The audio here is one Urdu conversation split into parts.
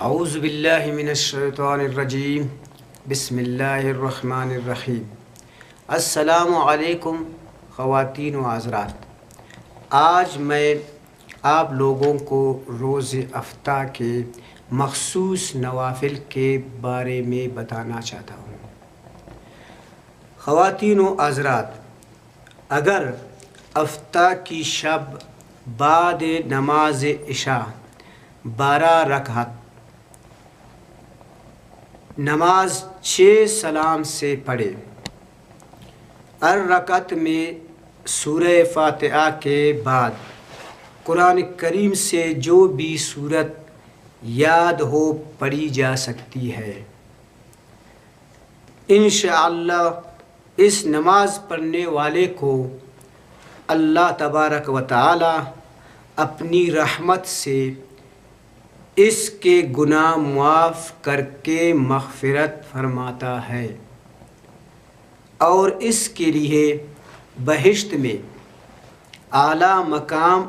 اعوذ باللہ من الشیطان الرجیم بسم اللہ الرحمن الرحیم۔ السلام علیکم خواتین و حضرات، آج میں آپ لوگوں کو روز افطار کے مخصوص نوافل کے بارے میں بتانا چاہتا ہوں۔ خواتین و حضرات، اگر افطار کی شب بعد نماز عشاء 12 رکعت نماز 6 سلام سے پڑھے، ہر رکعت میں سورہ فاتحہ کے بعد قرآن کریم سے جو بھی سورت یاد ہو پڑھی جا سکتی ہے، انشاءاللہ اس نماز پڑھنے والے کو اللہ تبارک و تعالی اپنی رحمت سے اس کے گناہ معاف کر کے مغفرت فرماتا ہے اور اس کے لیے بہشت میں اعلیٰ مقام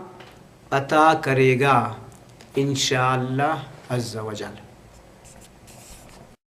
عطا کرے گا انشاءاللہ عز و جل۔